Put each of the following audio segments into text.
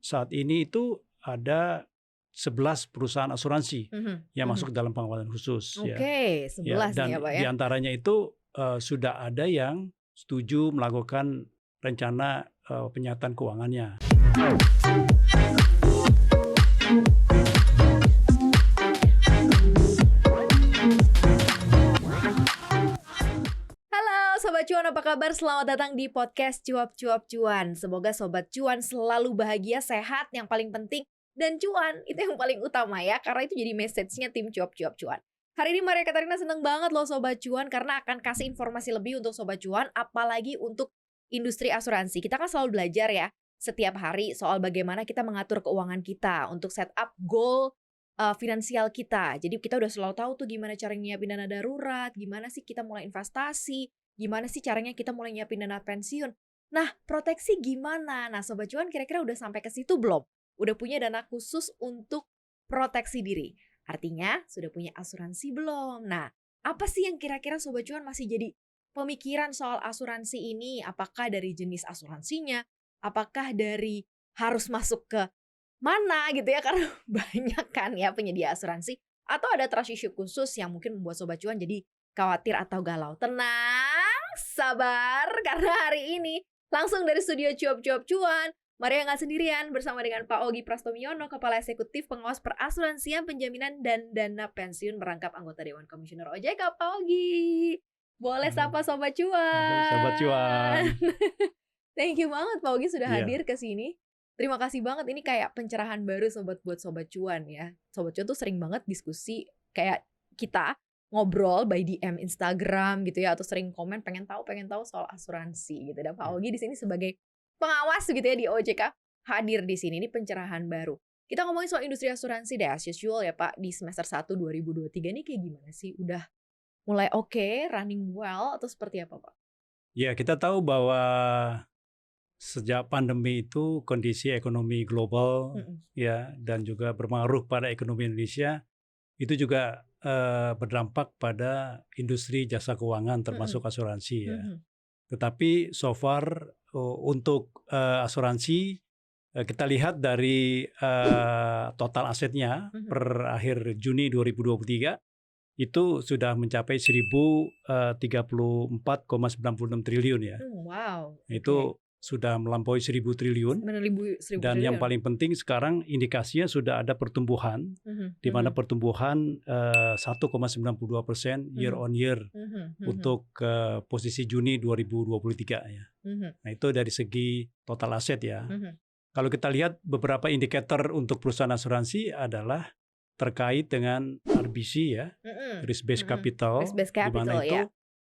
saat ini itu ada 11 perusahaan asuransi yang masuk dalam pengawasan khusus. Oke, 11 dan nih ya Pak ya. di antaranya itu sudah ada yang setuju melakukan rencana penyataan keuangannya. Sobat Cuan, apa kabar? Selamat datang di podcast Cuap-Cuap Cuan. Semoga Sobat Cuan selalu bahagia, sehat, yang paling penting. Dan cuan, itu yang paling utama ya. Karena itu jadi message-nya tim Cuap-Cuap Cuan. Hari ini Maria Katarina seneng banget loh Sobat Cuan. Karena akan kasih informasi lebih untuk Sobat Cuan. Apalagi untuk industri asuransi. Kita kan selalu belajar ya setiap hari soal bagaimana kita mengatur keuangan kita. Untuk set up goal finansial kita. Jadi kita udah selalu tahu tuh gimana cara nyiapin dana darurat. Gimana sih kita mulai investasi. Gimana sih caranya kita mulai nyiapin dana pensiun? Nah, proteksi gimana? Nah, Sobat Cuan kira-kira udah sampai ke situ belum? Udah punya dana khusus untuk proteksi diri? Artinya, sudah punya asuransi belum? Nah, apa sih yang kira-kira Sobat Cuan masih jadi pemikiran soal asuransi ini? Apakah dari jenis asuransinya? Apakah dari harus masuk ke mana gitu ya? Karena banyak kan ya penyedia asuransi. Atau ada trust issue khusus yang mungkin membuat Sobat Cuan jadi khawatir atau galau. Tenang, sabar, karena hari ini langsung dari studio Cuap-Cuap Cuan, Maria nggak sendirian bersama dengan Pak Ogi Prastomiono, Kepala Eksekutif Pengawas Perasuransian Penjaminan dan Dana Pensiun merangkap anggota Dewan Komisioner OJK. Pak Ogi, boleh sapa Sobat Cuan. Sobat Cuan. Thank you banget Pak Ogi sudah hadir ke sini. Terima kasih banget, ini kayak pencerahan baru buat Sobat Cuan ya. Sobat Cuan tuh sering banget diskusi kayak kita ngobrol by DM Instagram gitu ya, atau sering komen pengen tahu soal asuransi gitu. Dan Pak Ogi di sini sebagai pengawas gitu ya di OJK hadir di sini. Ini pencerahan baru. Kita ngomongin soal industri asuransi deh as usual ya Pak, di semester 1 2023 ini kayak gimana sih? Udah mulai oke, running well atau seperti apa Pak? Ya, kita tahu bahwa sejak pandemi itu kondisi ekonomi global ya dan juga berpengaruh pada ekonomi Indonesia itu juga berdampak pada industri jasa keuangan termasuk asuransi ya. Tetapi so far untuk asuransi kita lihat dari total asetnya per akhir Juni 2023 itu sudah mencapai 1.034,96 triliun ya. Wow. Itu sudah melampaui 1.000 triliun. Dan yang paling penting sekarang indikasinya sudah ada pertumbuhan, di mana pertumbuhan 1,92% year on year untuk posisi Juni 2023 ya. Nah itu dari segi total aset ya. Kalau kita lihat beberapa indikator untuk perusahaan asuransi adalah terkait dengan RBC ya, risk based capital, di mana itu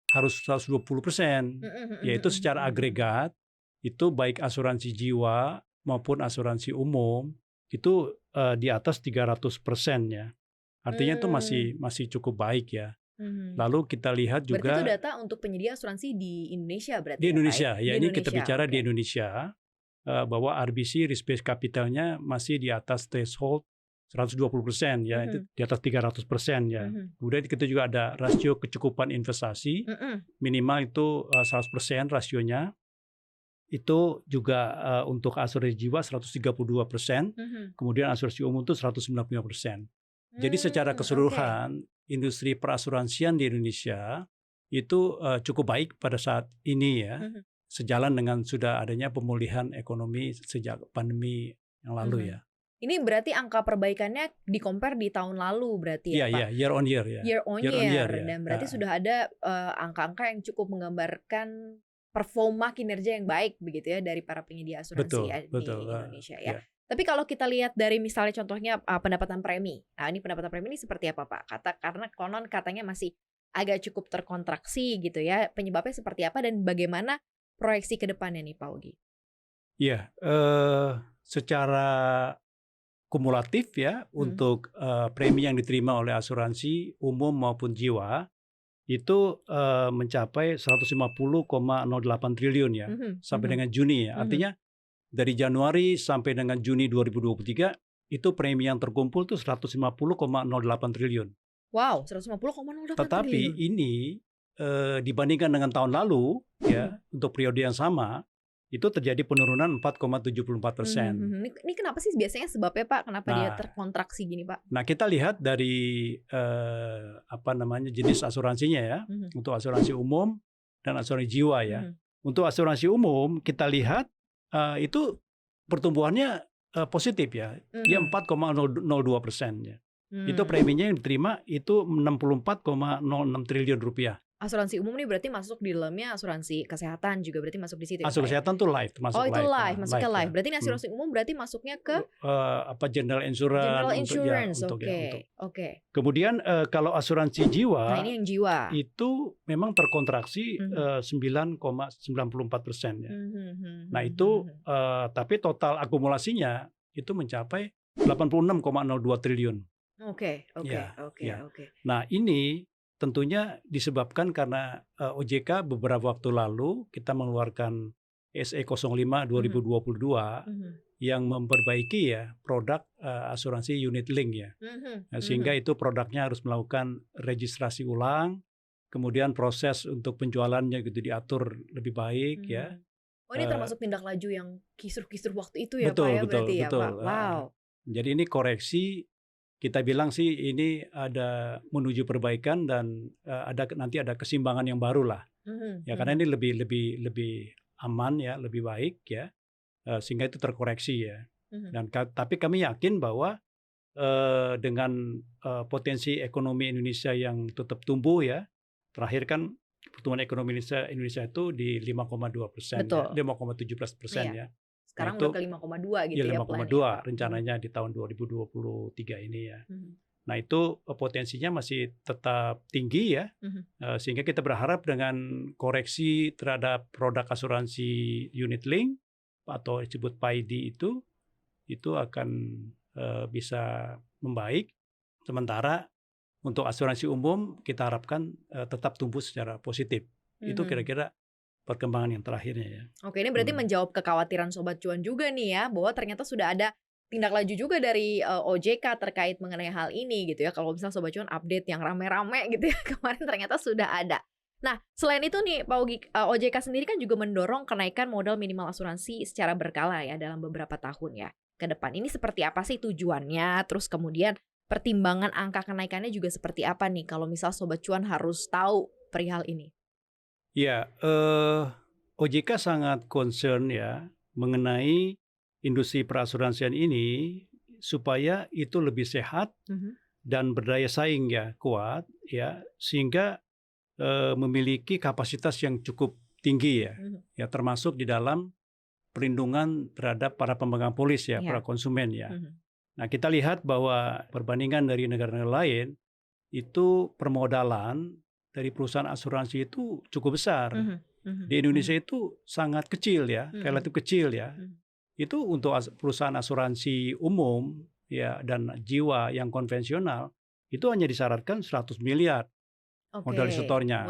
harus 120%, yaitu secara agregat. Itu baik asuransi jiwa maupun asuransi umum itu di atas 300% ya. Artinya itu masih cukup baik ya. Lalu kita lihat juga. Berarti itu data untuk penyedia asuransi di Indonesia berarti. Di Indonesia ya, ini kita bicara di Indonesia bahwa RBC risk based capitalnya masih di atas threshold 120% ya, itu di atas 300% ya. Kemudian kita juga ada rasio kecukupan investasi minimal itu 100% rasionya. Itu juga untuk asuransi jiwa 132%, kemudian asuransi umum itu 195%. Jadi secara keseluruhan industri perasuransian di Indonesia itu cukup baik pada saat ini ya, sejalan dengan sudah adanya pemulihan ekonomi sejak pandemi yang lalu ya. Ini berarti angka perbaikannya di-compare di tahun lalu berarti ya Pak? Iya, year on year ya. Year on year ya. Dan berarti sudah ada angka-angka yang cukup menggambarkan performa kinerja yang baik begitu ya dari para penyedia asuransi di Indonesia ya. Tapi kalau kita lihat dari misalnya contohnya pendapatan premi. Nah, ini pendapatan premi ini seperti apa Pak? Karena konon katanya masih agak cukup terkontraksi gitu ya. Penyebabnya seperti apa dan bagaimana proyeksi ke depannya nih Pak Ogi? Iya, secara kumulatif ya untuk premi yang diterima oleh asuransi umum maupun jiwa itu mencapai 150,08 triliun ya sampai dengan Juni ya. Artinya dari Januari sampai dengan Juni 2023 itu premi yang terkumpul tuh 150,08 triliun. Wow, 150,08 triliun. Tetapi ini dibandingkan dengan tahun lalu ya untuk periode yang sama itu terjadi penurunan 4,74%. Ini kenapa sih biasanya sebabnya Pak? Kenapa dia Nah, terkontraksi gini Pak? Nah, kita lihat dari jenis asuransinya ya, untuk asuransi umum dan asuransi jiwa ya. Untuk asuransi umum kita lihat itu pertumbuhannya positif ya, dia 4,02% ya. Itu preminya yang diterima itu 64,06 triliun rupiah. Asuransi umum ini berarti masuk di dalamnya asuransi kesehatan juga berarti masuk di situ ya? Asuransi kesehatan tuh life, termasuk life. Oh, itu life, masuk ke life. Ya. Berarti ini asuransi umum berarti masuknya ke general insurance. General insurance, oke. Kemudian kalau asuransi jiwa, nah ini yang jiwa. Itu memang terkontraksi 9,94% ya. Nah itu tapi total akumulasinya itu mencapai 86,02 triliun. Oke. Nah ini tentunya disebabkan karena OJK beberapa waktu lalu kita mengeluarkan SE 05 2022 yang memperbaiki ya produk asuransi unit link ya. Sehingga itu produknya harus melakukan registrasi ulang, kemudian proses untuk penjualannya gitu diatur lebih baik ya. Oh ini termasuk tindak laju yang kisruh-kisruh waktu itu ya Pak ya berarti ya Pak. Wow. Jadi ini koreksi. Kita bilang sih ini ada menuju perbaikan dan nanti ada keseimbangan yang baru lah. Ya karena ini lebih aman ya, lebih baik ya. Sehingga itu terkoreksi ya. Dan tapi kami yakin bahwa dengan potensi ekonomi Indonesia yang tetap tumbuh ya. Terakhir kan pertumbuhan ekonomi Indonesia itu di 5,2%, ya, 5,17% ya. Sekarang udah ke 5,2 gitu ya. 5,2 rencananya di tahun 2023 ini ya. Nah itu potensinya masih tetap tinggi ya. Sehingga kita berharap dengan koreksi terhadap produk asuransi unit link atau disebut PAID itu akan bisa membaik. Sementara untuk asuransi umum kita harapkan tetap tumbuh secara positif. Itu kira-kira perkembangan yang terakhirnya ya. Oke, ini berarti menjawab kekhawatiran Sobat Cuan juga nih ya, bahwa ternyata sudah ada tindak laju juga dari OJK terkait mengenai hal ini gitu ya. Kalau misalnya Sobat Cuan update yang rame-rame gitu ya, kemarin ternyata sudah ada. Nah, selain itu nih Pak OJK sendiri kan juga mendorong kenaikan modal minimal asuransi secara berkala ya dalam beberapa tahun ya ke depan. Ini seperti apa sih tujuannya? Terus kemudian pertimbangan angka kenaikannya juga seperti apa nih kalau misal Sobat Cuan harus tahu perihal ini? Ya, OJK sangat concern ya mengenai industri perasuransian ini supaya itu lebih sehat dan berdaya saing ya kuat ya sehingga memiliki kapasitas yang cukup tinggi ya termasuk di dalam perlindungan terhadap para pemegang polis ya para konsumen ya. Nah kita lihat bahwa perbandingan dari negara-negara lain itu permodalan dari perusahaan asuransi itu cukup besar. Di Indonesia itu sangat kecil ya, relatif kecil ya. Itu untuk perusahaan asuransi umum ya dan jiwa yang konvensional itu hanya disyaratkan 100 miliar modal setornya.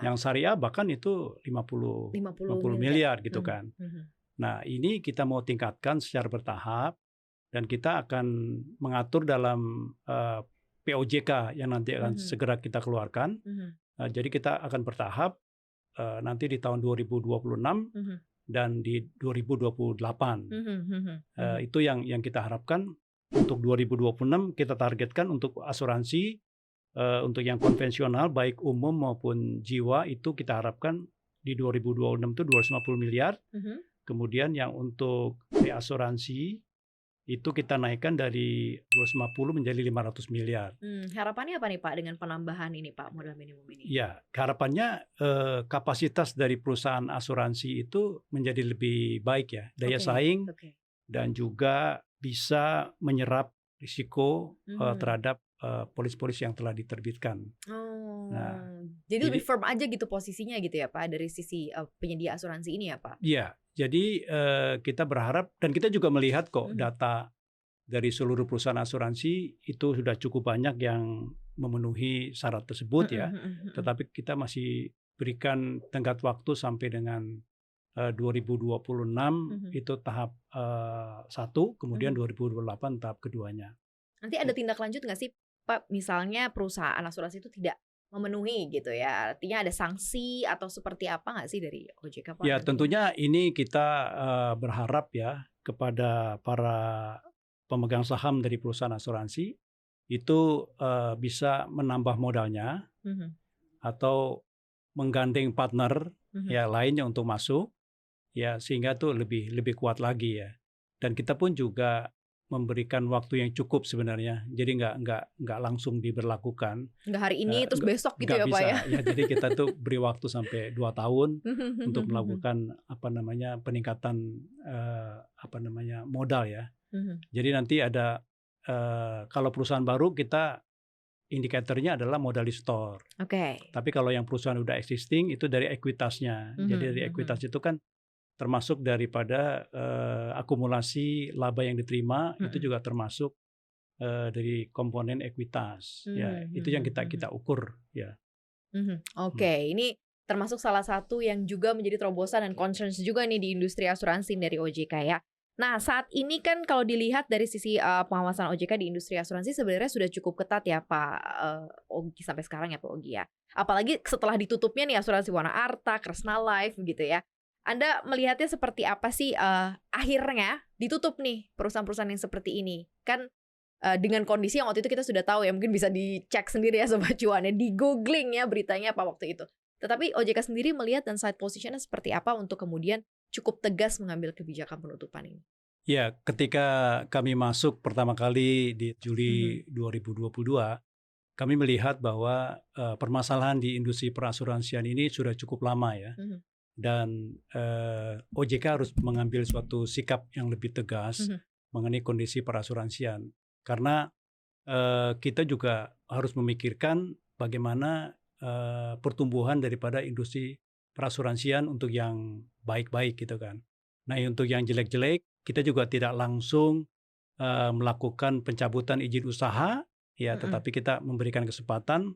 Yang syariah bahkan itu 50 miliar gitu kan. Nah, ini kita mau tingkatkan secara bertahap dan kita akan mengatur dalam POJK yang nanti akan segera kita keluarkan. Jadi kita akan bertahap nanti di tahun 2026 dan di 2028. Itu yang kita harapkan. Untuk 2026 kita targetkan untuk asuransi untuk yang konvensional baik umum maupun jiwa itu kita harapkan di 2026 itu 250 miliar. Kemudian yang untuk asuransi itu kita naikkan dari 250 menjadi 500 miliar. Harapannya apa nih Pak dengan penambahan ini Pak modal minimum ini? Ya, harapannya kapasitas dari perusahaan asuransi itu menjadi lebih baik ya, daya saing dan juga bisa menyerap risiko terhadap polis-polis yang telah diterbitkan. Jadi lebih firm aja gitu posisinya gitu ya Pak dari sisi penyedia asuransi ini ya Pak? Iya. Jadi kita berharap dan kita juga melihat kok data dari seluruh perusahaan asuransi itu sudah cukup banyak yang memenuhi syarat tersebut ya. Tetapi kita masih berikan tenggat waktu sampai dengan 2026 itu tahap 1, kemudian 2028 tahap keduanya. Nanti ada tindak lanjut nggak sih Pak? Misalnya perusahaan asuransi itu tidak memenuhi gitu ya. Artinya ada sanksi atau seperti apa nggak sih dari OJK Pak? Ya tentunya ini kita berharap ya kepada para pemegang saham dari perusahaan asuransi itu bisa menambah modalnya atau menggandeng partner ya lainnya untuk masuk ya sehingga tuh lebih kuat lagi ya. Dan kita pun juga memberikan waktu yang cukup sebenarnya. Jadi nggak langsung diberlakukan. Nggak hari ini terus besok gitu ya Pak ya? Ya, jadi kita tuh beri waktu sampai 2 tahun untuk melakukan peningkatan modal ya. Jadi nanti ada kalau perusahaan baru kita indikatornya adalah modal store. Tapi kalau yang perusahaan udah existing itu dari ekuitasnya. Jadi dari ekuitas itu kan termasuk daripada akumulasi laba yang diterima itu juga termasuk dari komponen ekuitas. Ya, itu yang kita ukur ya. Ini termasuk salah satu yang juga menjadi terobosan dan concerns juga nih di industri asuransi dari OJK ya. Nah, saat ini kan kalau dilihat dari sisi pengawasan OJK di industri asuransi sebenarnya sudah cukup ketat ya Pak Ogi sampai sekarang ya Pak Ogi ya. Apalagi setelah ditutupnya nih asuransi Wana Arta, Kresna Life gitu ya. Anda melihatnya seperti apa sih akhirnya ditutup nih perusahaan-perusahaan yang seperti ini? Kan dengan kondisi yang waktu itu kita sudah tahu ya, mungkin bisa dicek sendiri ya Sobat Cuan ya, di googling ya beritanya apa waktu itu. Tetapi OJK sendiri melihat dan side positionnya seperti apa untuk kemudian cukup tegas mengambil kebijakan penutupan ini? Ya, ketika kami masuk pertama kali di Juli 2022, kami melihat bahwa permasalahan di industri perasuransian ini sudah cukup lama ya. Dan OJK harus mengambil suatu sikap yang lebih tegas mengenai kondisi perasuransian. Karena kita juga harus memikirkan bagaimana pertumbuhan daripada industri perasuransian untuk yang baik-baik gitu kan. Nah untuk yang jelek-jelek kita juga tidak langsung melakukan pencabutan izin usaha ya, tetapi kita memberikan kesempatan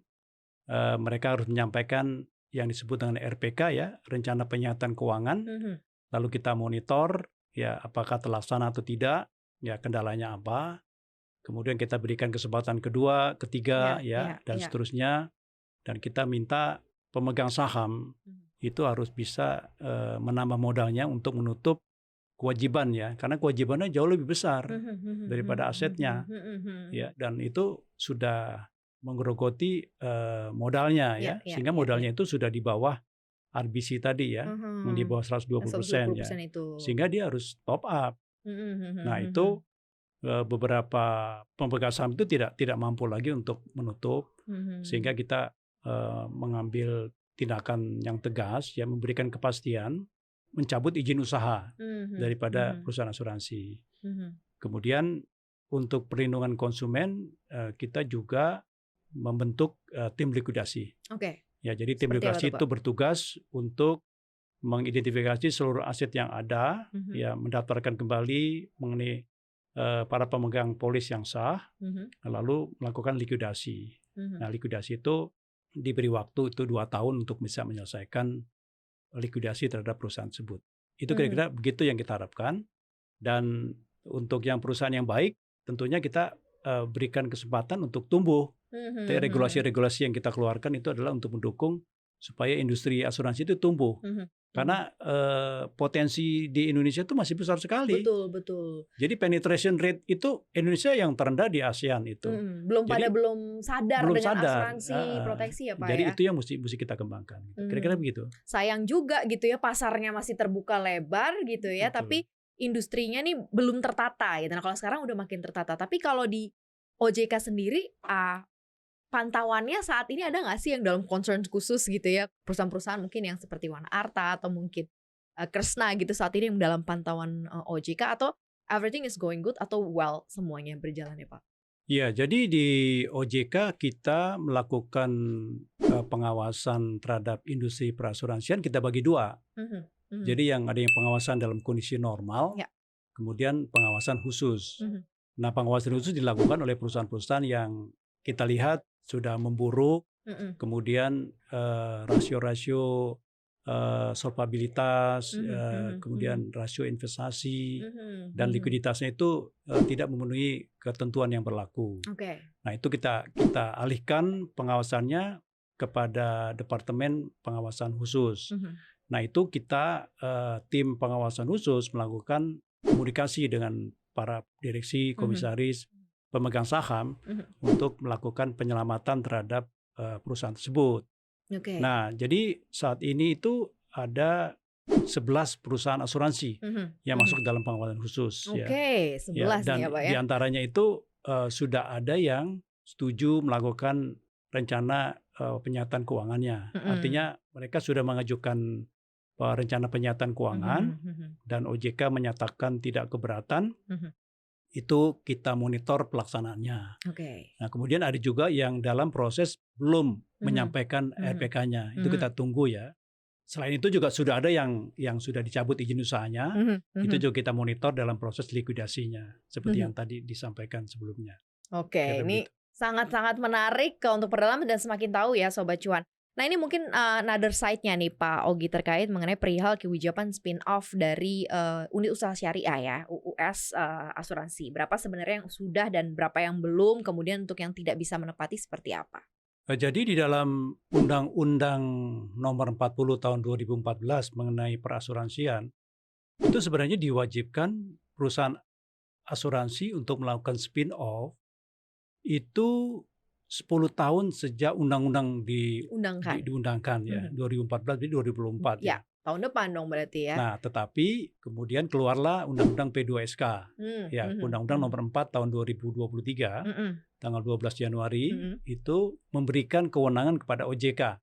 mereka harus menyampaikan yang disebut dengan RPK ya, rencana penyihatan keuangan. Lalu kita monitor ya apakah terlaksana atau tidak, ya kendalanya apa. Kemudian kita berikan kesempatan kedua, ketiga dan seterusnya. Dan kita minta pemegang saham itu harus bisa menambah modalnya untuk menutup kewajiban ya, karena kewajibannya jauh lebih besar daripada asetnya ya, dan itu sudah menggerogoti modalnya ya, sehingga modalnya itu sudah di bawah RBC tadi ya, yang di bawah 120% ya, sehingga dia harus top up. Nah itu beberapa pemegang saham itu tidak mampu lagi untuk menutup, sehingga kita mengambil tindakan yang tegas ya, memberikan kepastian, mencabut izin usaha daripada perusahaan asuransi. Kemudian untuk perlindungan konsumen kita juga membentuk tim likuidasi. Ya, jadi tim likuidasi itu bertugas untuk mengidentifikasi seluruh aset yang ada, ya mendaftarkan kembali mengenai para pemegang polis yang sah, lalu melakukan likuidasi. Nah, likuidasi itu diberi waktu itu 2 tahun untuk bisa menyelesaikan likuidasi terhadap perusahaan tersebut. Itu kira-kira begitu yang kita harapkan. Dan untuk yang perusahaan yang baik, tentunya kita berikan kesempatan untuk tumbuh. Regulasi-regulasi yang kita keluarkan itu adalah untuk mendukung supaya industri asuransi itu tumbuh. Karena potensi di Indonesia itu masih besar sekali. Betul. Jadi penetration rate itu Indonesia yang terendah di ASEAN itu. Belum sadar dengan asuransi proteksi ya Pak. Jadi ya? Itu yang mesti kita kembangkan. Kira-kira begitu. Sayang juga gitu ya, pasarnya masih terbuka lebar gitu ya, tapi industrinya nih belum tertata gitu. Nah kalau sekarang udah makin tertata. Tapi kalau di OJK sendiri pantauannya saat ini ada nggak sih yang dalam concern khusus gitu ya, perusahaan-perusahaan mungkin yang seperti Wana Arta atau mungkin Kresna gitu saat ini yang dalam pantauan OJK, atau everything is going good atau well semuanya berjalan ya Pak? Ya, jadi di OJK kita melakukan pengawasan terhadap industri perasuransian kita bagi 2. Jadi yang ada yang pengawasan dalam kondisi normal, kemudian pengawasan khusus. Nah, pengawasan khusus dilakukan oleh perusahaan-perusahaan yang kita lihat sudah memburuk, kemudian rasio-rasio solvabilitas, kemudian rasio investasi dan likuiditasnya itu tidak memenuhi ketentuan yang berlaku. Nah itu kita alihkan pengawasannya kepada Departemen Pengawasan Khusus. Nah itu kita tim pengawasan khusus melakukan komunikasi dengan para direksi, komisaris, pemegang saham untuk melakukan penyelamatan terhadap perusahaan tersebut. Nah jadi saat ini itu ada 11 perusahaan asuransi yang masuk dalam pengawasan khusus. 11 dan nih ya Pak ya. diantaranya itu sudah ada yang setuju melakukan rencana penyataan keuangannya. Artinya mereka sudah mengajukan rencana penyataan keuangan dan OJK menyatakan tidak keberatan. Itu kita monitor pelaksanaannya. Nah kemudian ada juga yang dalam proses belum menyampaikan RPK-nya. Itu kita tunggu ya. Selain itu juga sudah ada yang sudah dicabut izin usahanya. Itu juga kita monitor dalam proses likuidasinya. Seperti yang tadi disampaikan sebelumnya. Ini sangat-sangat menarik untuk perdalam dan semakin tahu ya Sobat Cuan. Nah ini mungkin another side-nya nih Pak Ogi terkait mengenai perihal kewijapan spin-off dari unit usaha syariah ya, UUS asuransi. Berapa sebenarnya yang sudah dan berapa yang belum, kemudian untuk yang tidak bisa menepati seperti apa? Jadi di dalam Undang-Undang Nomor 40 Tahun 2014 mengenai perasuransian, itu sebenarnya diwajibkan perusahaan asuransi untuk melakukan spin-off itu 10 tahun sejak undang-undang diundangkan ya, 2014 jadi 2024 ya. Tahun depan dong berarti ya. Nah, tetapi kemudian keluarlah Undang-Undang P2SK ya, Undang-Undang Nomor 4 Tahun 2023 tanggal 12 Januari itu memberikan kewenangan kepada OJK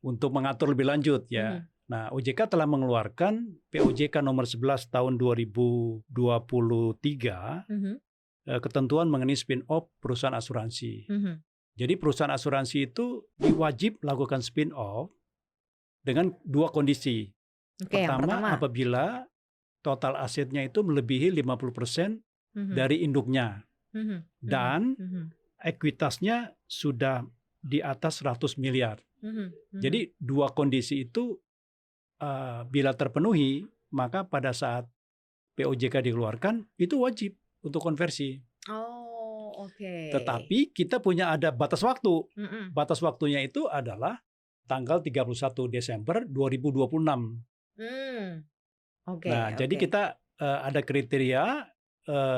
untuk mengatur lebih lanjut ya. Nah, OJK telah mengeluarkan POJK Nomor 11 Tahun 2023 ketentuan mengenai spin-off perusahaan asuransi. Jadi perusahaan asuransi itu diwajib melakukan spin-off dengan dua kondisi. Pertama, apabila total asetnya itu melebihi 50% dari induknya dan ekuitasnya sudah di atas 100 miliar. Jadi dua kondisi itu bila terpenuhi, maka pada saat POJK dikeluarkan itu wajib untuk konversi. Tetapi kita punya ada batas waktu. Batas waktunya itu adalah tanggal 31 Desember 2026. Jadi kita ada kriteria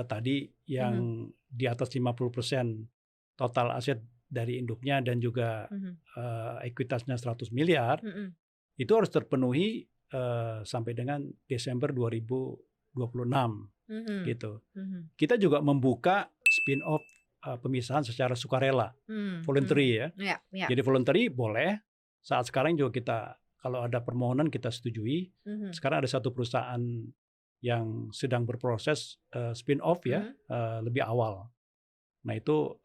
tadi yang di atas 50% total aset dari induknya dan juga ekuitasnya 100 miliar. Itu harus terpenuhi sampai dengan Desember 2026. Gitu. Kita juga membuka spin-off pemisahan secara sukarela, voluntary ya. Jadi voluntary boleh. Saat sekarang juga kita kalau ada permohonan kita setujui. Sekarang ada satu perusahaan yang sedang berproses spin-off ya, lebih awal. Nah itu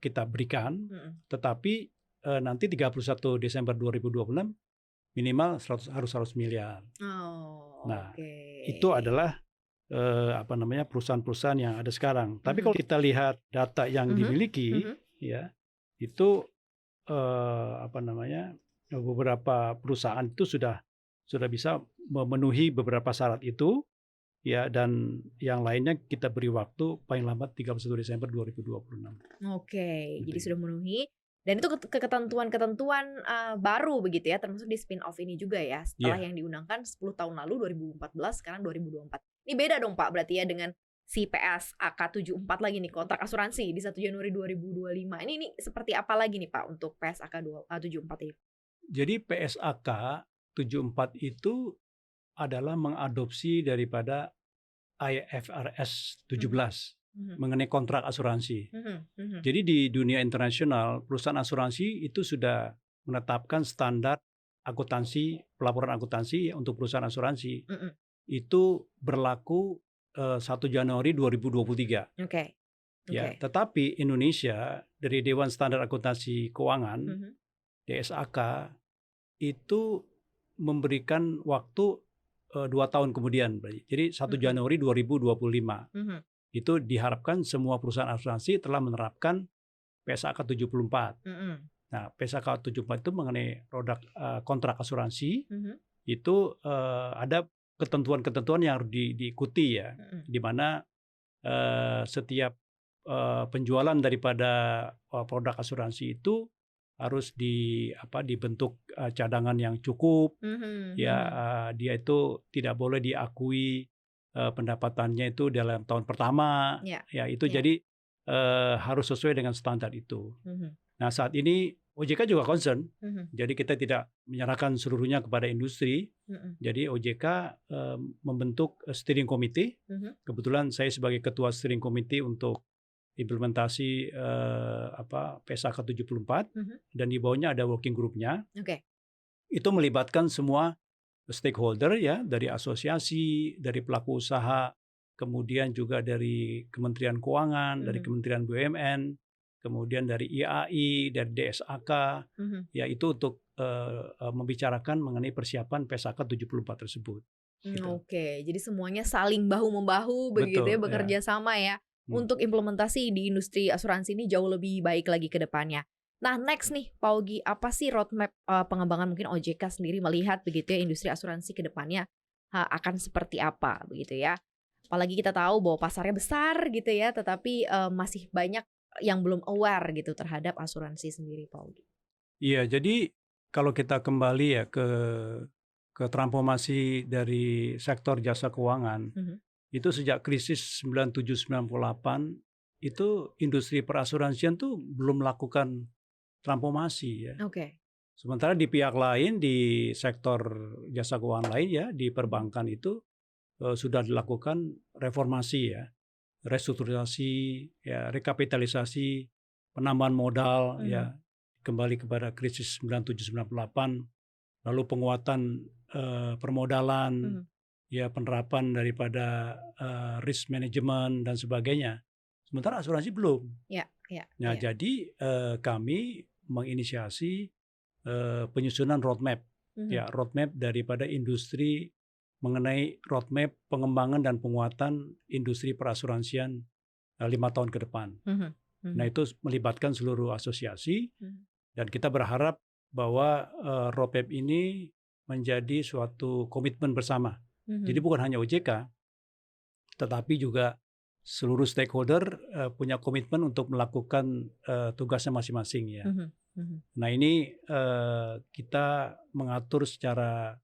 kita berikan, tetapi nanti 31 Desember 2026 minimal harus 100 miliar. Itu adalah perusahaan-perusahaan yang ada sekarang. Tapi kalau kita lihat data yang dimiliki, ya itu beberapa perusahaan itu sudah bisa memenuhi beberapa syarat itu, ya dan yang lainnya kita beri waktu paling lambat 31 Desember 2026. Jadi sudah memenuhi. Dan itu ketentuan-ketentuan baru begitu ya, termasuk di spin-off ini juga ya, setelah yang diundangkan 10 tahun lalu 2014, sekarang 2024. Ini beda dong Pak berarti ya dengan si PSAK 74 lagi nih, kontrak asuransi di 1 Januari 2025. Ini seperti apa lagi nih Pak untuk PSAK 74 ini? Jadi PSAK 74 itu adalah mengadopsi daripada IFRS 17. Mengenai kontrak asuransi. Jadi di dunia internasional perusahaan asuransi itu sudah menetapkan standar akuntansi, pelaporan akuntansi untuk perusahaan asuransi. Itu berlaku 1 Januari 2023. Ya, tetapi Indonesia dari Dewan Standar Akuntansi Keuangan DSAK itu memberikan waktu 2 tahun kemudian. Jadi 1 Januari 2025. Itu diharapkan semua perusahaan asuransi telah menerapkan PSAK 74. Nah, PSAK 74 itu mengenai produk kontrak asuransi, itu ada ketentuan-ketentuan yang harus diikuti ya, di mana setiap penjualan daripada produk asuransi itu harus dibentuk cadangan yang cukup. Dia itu tidak boleh diakui pendapatannya itu dalam tahun pertama. Jadi harus sesuai dengan standar itu. Nah, saat ini OJK juga concern. Jadi kita tidak menyerahkan seluruhnya kepada industri. Jadi OJK membentuk steering committee. Kebetulan saya sebagai ketua steering committee untuk implementasi PSAK 74 dan di bawahnya ada working group-nya. Itu melibatkan semua stakeholder ya, dari asosiasi, dari pelaku usaha, kemudian juga dari Kementerian Keuangan, dari Kementerian BUMN, kemudian dari IAI, dari DSAK, ya itu untuk membicarakan mengenai persiapan PSAK 74 tersebut. Gitu. Jadi semuanya saling bahu-membahu begitu ya, bekerja sama ya untuk implementasi di industri asuransi ini jauh lebih baik lagi ke depannya. Nah, next nih Pak Ogi, apa sih roadmap pengembangan mungkin OJK sendiri melihat begitu ya industri asuransi ke depannya akan seperti apa begitu ya? Apalagi kita tahu bahwa pasarnya besar gitu ya, tetapi masih banyak yang belum aware gitu terhadap asuransi sendiri, Pak Ogi. Iya, jadi kalau kita kembali ya ke transformasi dari sektor jasa keuangan, itu sejak krisis 97-98 itu industri perasuransian tuh belum melakukan transformasi ya. Sementara di pihak lain, di sektor jasa keuangan lain ya, di perbankan itu sudah dilakukan reformasi ya. Restrukturisasi, ya, rekapitalisasi, penambahan modal, ya, kembali kepada krisis 97-98, lalu penguatan permodalan, ya, penerapan daripada risk management dan sebagainya. Sementara asuransi belum. Nah, jadi kami menginisiasi penyusunan roadmap, ya, roadmap daripada industri mengenai roadmap pengembangan dan penguatan industri perasuransian 5 tahun ke depan. Nah, itu melibatkan seluruh asosiasi dan kita berharap bahwa roadmap ini menjadi suatu komitmen bersama. Jadi bukan hanya OJK, tetapi juga seluruh stakeholder punya komitmen untuk melakukan tugasnya masing-masing ya. Nah, ini kita mengatur secara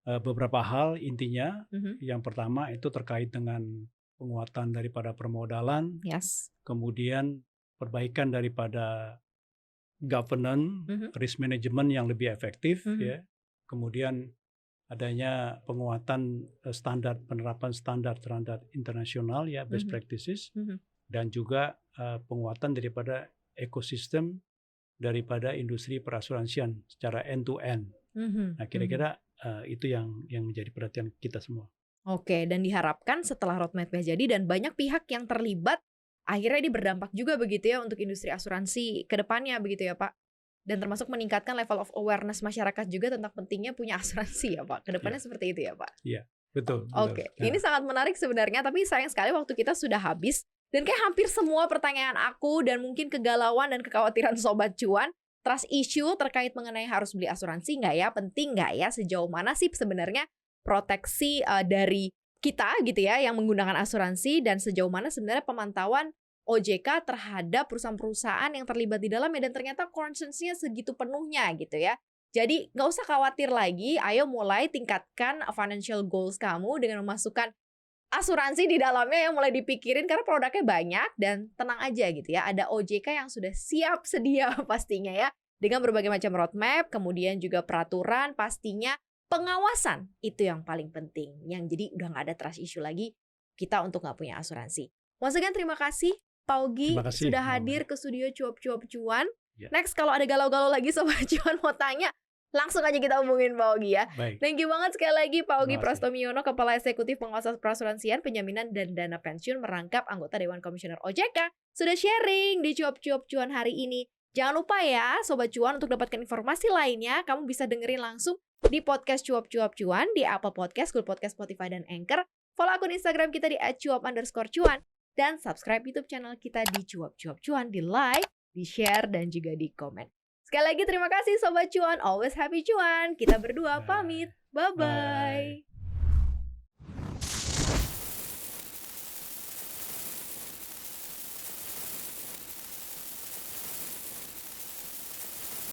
beberapa hal intinya. Yang pertama itu terkait dengan penguatan daripada permodalan, kemudian perbaikan daripada governance, risk management yang lebih efektif, ya. Kemudian adanya penguatan penerapan standar internasional ya, best practices, dan juga penguatan daripada ekosistem daripada industri perasuransian secara end to end. Nah, kira-kira itu yang menjadi perhatian kita semua. Dan diharapkan setelah roadmap-nya jadi dan banyak pihak yang terlibat, akhirnya ini berdampak juga begitu ya untuk industri asuransi ke depannya begitu ya Pak. Dan termasuk meningkatkan level of awareness masyarakat juga tentang pentingnya punya asuransi ya Pak. Ke depannya seperti itu ya Pak. Iya, betul. Ini sangat menarik sebenarnya, tapi sayang sekali waktu kita sudah habis. Dan kayak hampir semua pertanyaan aku dan mungkin kegalauan dan kekhawatiran Sobat Cuan, trust issue terkait mengenai harus beli asuransi nggak ya, penting nggak ya, sejauh mana sih sebenarnya proteksi dari kita gitu ya yang menggunakan asuransi, dan sejauh mana sebenarnya pemantauan OJK terhadap perusahaan-perusahaan yang terlibat di dalamnya, dan ternyata concern-nya segitu penuhnya gitu ya. Jadi nggak usah khawatir lagi, ayo mulai tingkatkan financial goals kamu dengan memasukkan asuransi di dalamnya yang mulai dipikirin karena produknya banyak, dan tenang aja gitu ya, ada OJK yang sudah siap sedia pastinya ya dengan berbagai macam roadmap, kemudian juga peraturan, pastinya pengawasan itu yang paling penting, yang jadi udah nggak ada trust issue lagi kita untuk nggak punya asuransi. Once again terima kasih Pak Ogi sudah hadir ke studio Cuap-Cuap Cuan. Next kalau ada galau-galau lagi Sobat Cuan mau tanya, langsung aja kita hubungin Pak Ogi ya. Thank you banget sekali lagi Pak Ogi Prastomiono, Kepala Eksekutif Pengawas Perasuransian, Penjaminan dan Dana Pensiun, merangkap anggota Dewan Komisioner OJK, sudah sharing di Cuap-Cuap Cuan hari ini. Jangan lupa ya Sobat Cuan, untuk dapatkan informasi lainnya kamu bisa dengerin langsung di podcast Cuap-Cuap Cuan di Apple Podcast, Google Podcast, Spotify, dan Anchor. Follow akun Instagram kita di @cuap_cuan dan subscribe YouTube channel kita di Cuap-Cuap Cuan, di like, di share, dan juga di komen. Sekali lagi terima kasih Sobat Cuan, always happy cuan. Kita berdua pamit. Bye-bye.